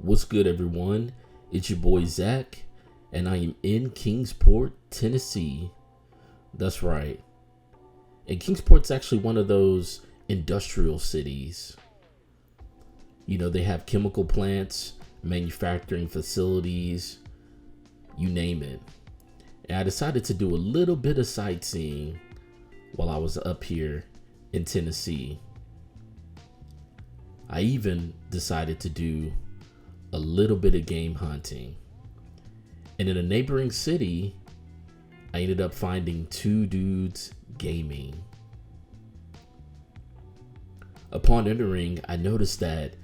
What's good, everyone? It's your boy Zach, and I am in Kingsport, Tennessee. That's right. And Kingsport's actually one of those industrial cities. You know, they have chemical plants, manufacturing facilities, you name it. And I decided to do a little bit of sightseeing while I was up here in Tennessee. I even decided to do a little bit of game hunting. And in a neighboring city, I ended up finding Two Dudes Gaming. Upon entering, I noticed that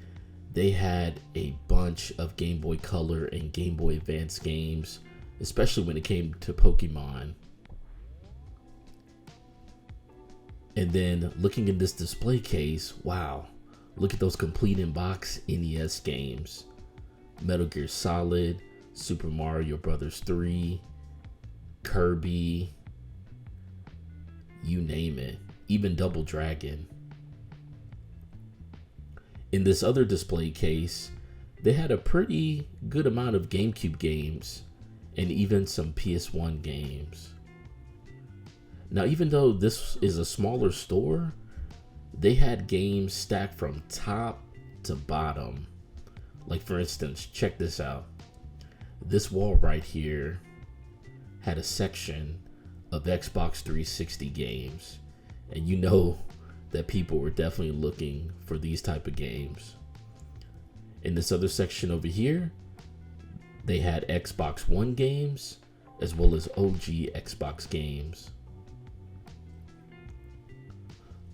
they had a bunch of Game Boy Color and Game Boy Advance games, especially when it came to Pokemon. And then looking in this display case, wow, look at those complete in box NES games. Metal Gear Solid, Super Mario Bros. 3, Kirby, you name it, even Double Dragon. In this other display case, they had a pretty good amount of GameCube games and even some PS1 games. Now, even though this is a smaller store, they had games stacked from top to bottom. Like, for instance, check this out. This wall right here had a section of Xbox 360 games. And you know that people were definitely looking for these type of games. In this other section over here, they had Xbox One games as well as OG Xbox games.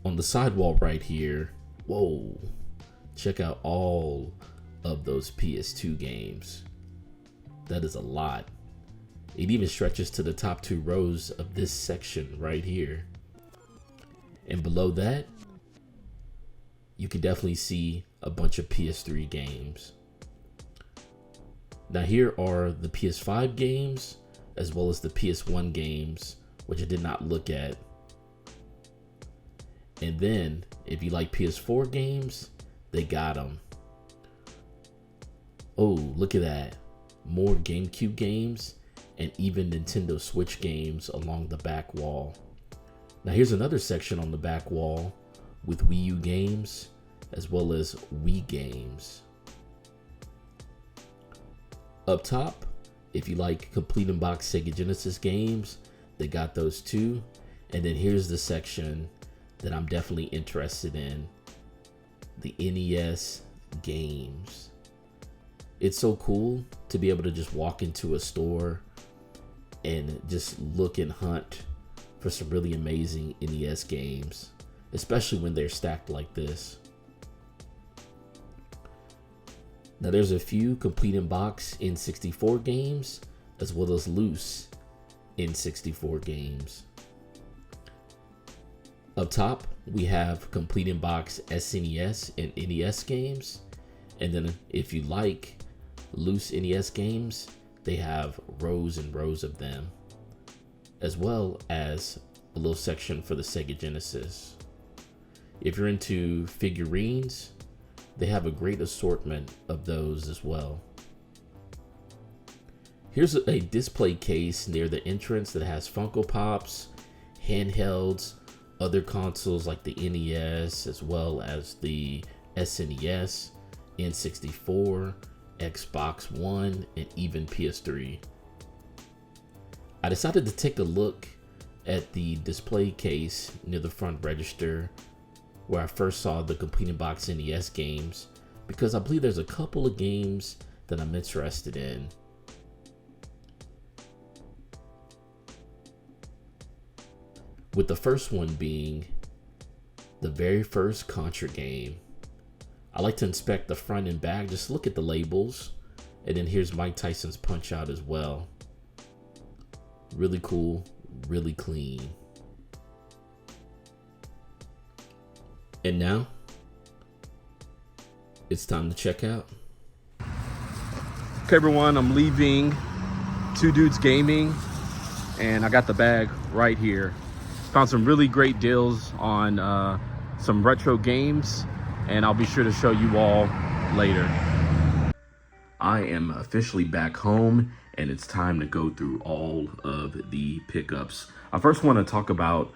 On the sidewall right here, whoa, check out all of those PS2 games. That is a lot. It even stretches to the top 2 rows of this section right here. And below that, you can definitely see a bunch of PS3 games. Now here are the PS5 games as well as the PS1 games, which I did not look at. And then if you like PS4 games, they got them. Oh, look at that. More GameCube games and even Nintendo Switch games along the back wall. Now here's another section on the back wall with Wii U games as well as Wii games. Up top, if you like complete in box Sega Genesis games, they got those too. And then here's the section that I'm definitely interested in, the NES games. It's so cool to be able to just walk into a store and just look and hunt for some really amazing NES games, especially when they're stacked like this. Now there's a few complete in box N64 games as well as loose N64 games. Up top, we have complete in box SNES and NES games. And then if you like loose NES games, they have rows and rows of them, as well as a little section for the Sega Genesis. If you're into figurines, they have a great assortment of those as well. Here's a display case near the entrance that has Funko Pops, handhelds, other consoles like the NES, as well as the SNES, N64, Xbox One, and even PS3. I decided to take a look at the display case near the front register where I first saw the complete in box NES games, because I believe there's a couple of games that I'm interested in. With the first one being the very first Contra game. I like to inspect the front and back, just look at the labels. And then here's Mike Tyson's Punch Out as well. Really cool, really clean. And now, it's time to check out. Okay everyone, I'm leaving Two Dudes Gaming and I got the bag right here. Found some really great deals on some retro games, and I'll be sure to show you all later. I am officially back home and it's time to go through all of the pickups. I first want to talk about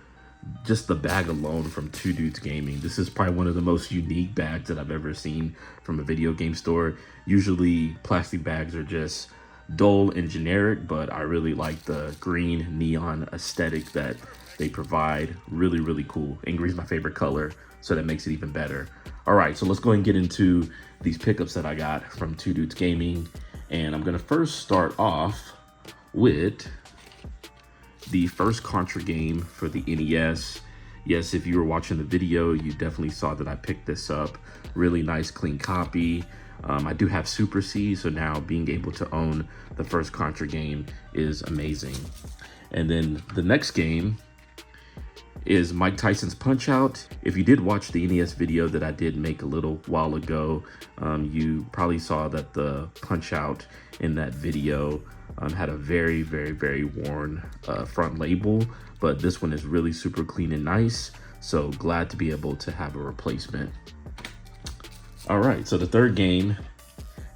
just the bag alone from Two Dudes Gaming. This is probably one of the most unique bags that I've ever seen from a video game store. Usually plastic bags are just dull and generic, but I really like the green neon aesthetic that they provide. Really, really cool. And green's my favorite color, so that makes it even better. All right, so let's go and get into these pickups that I got from Two Dudes Gaming. And I'm gonna first start off with the first Contra game for the NES. Yes, if you were watching the video, you definitely saw that I picked this up. Really nice, clean copy. I do have Super C, so now being able to own the first Contra game is amazing. And then the next game is Mike Tyson's Punch-Out. If you did watch the NES video that I did make a little while ago, you probably saw that the Punch-Out in that video had a very, very, very worn front label, but this one is really super clean and nice. So glad to be able to have a replacement. All right, so the third game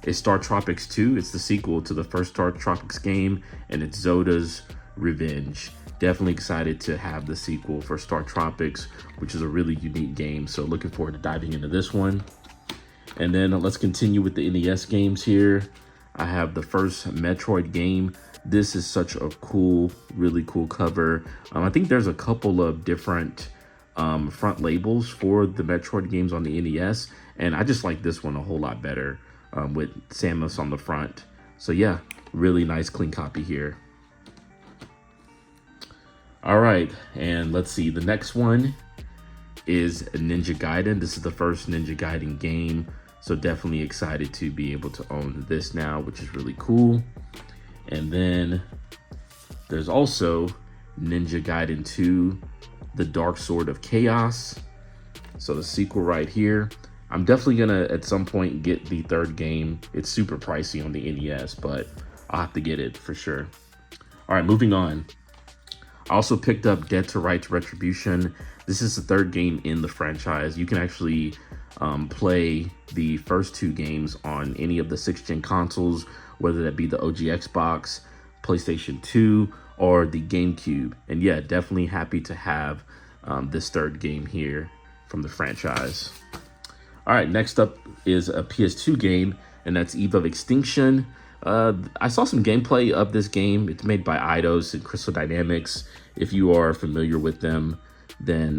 is Star Tropics 2. It's the sequel to the first Star Tropics game, and it's Zoda's Revenge. Definitely excited to have the sequel for Star Tropics, which is a really unique game. So looking forward to diving into this one. And then let's continue with the NES games here. I have the first Metroid game. This is such a cool, really cool cover. I think there's a couple of different front labels for the Metroid games on the NES, and I just like this one a whole lot better with Samus on the front. So yeah, really nice, clean copy here. All right, and let's see. The next one is Ninja Gaiden. This is the first Ninja Gaiden game, so definitely excited to be able to own this now, which is really cool. And then there's also Ninja Gaiden 2, The Dark Sword of Chaos. So the sequel right here. I'm definitely gonna at some point get the third game. It's super pricey on the NES, but I'll have to get it for sure. All right, moving on. I also picked up Dead to Rights Retribution. This is the third game in the franchise. You can actually play the first two games on any of the 6th-gen consoles, whether that be the OG Xbox, PlayStation 2, or the GameCube. And yeah, definitely happy to have this third game here from the franchise. All right, next up is a PS2 game, and that's Eve of Extinction. I saw some gameplay of this game. It's made by Eidos and Crystal Dynamics. If you are familiar with them, then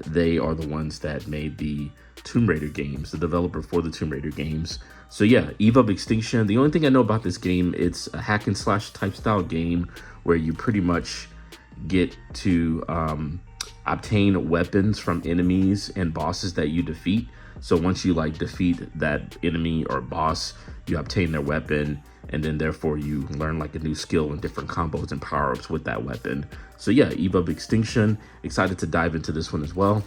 they are the ones that made the Tomb Raider games, the developer for the Tomb Raider games. So yeah, Eve of Extinction. The only thing I know about this game, it's a hack and slash type style game where you pretty much get to obtain weapons from enemies and bosses that you defeat. So once you like defeat that enemy or boss, you obtain their weapon, and then therefore you learn like a new skill and different combos and power-ups with that weapon. So yeah, Eve of Extinction, excited to dive into this one as well.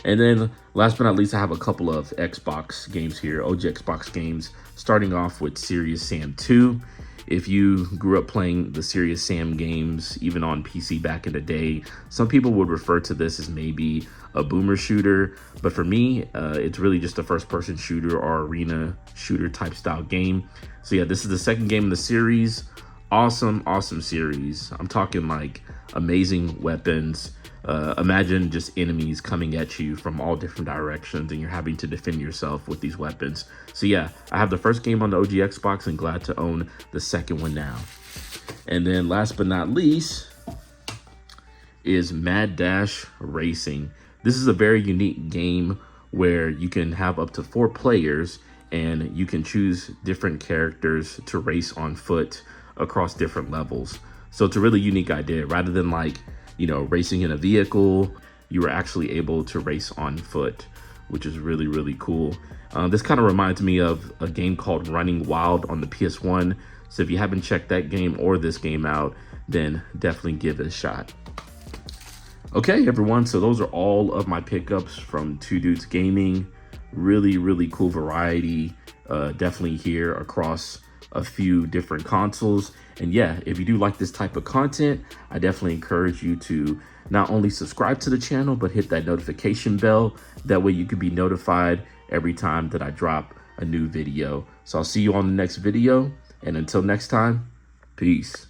And then last but not least, I have a couple of Xbox games here, OG Xbox games, starting off with Serious Sam 2. If you grew up playing the Serious Sam games, even on PC back in the day, some people would refer to this as maybe a boomer shooter. But for me, it's really just a first-person shooter or arena shooter type style game. So yeah, this is the second game in the series. Awesome, awesome series. I'm talking like amazing weapons. Imagine just enemies coming at you from all different directions and you're having to defend yourself with these weapons. So yeah, I have the first game on the OG Xbox and glad to own the second one now. And then last but not least is Mad Dash Racing. This is a very unique game where you can have up to 4 players and you can choose different characters to race on foot across different levels. So it's a really unique idea. Rather than like, you know, racing in a vehicle, you were actually able to race on foot, which is really, really cool. This kind of reminds me of a game called Running Wild on the PS1. So if you haven't checked that game or this game out, then definitely give it a shot. Okay, everyone, so those are all of my pickups from Two Dudes Gaming. Really, really cool variety, definitely here across a few different consoles. And yeah, if you do like this type of content, I definitely encourage you to not only subscribe to the channel, but hit that notification bell. That way you can be notified every time that I drop a new video. So I'll see you on the next video. And until next time, peace.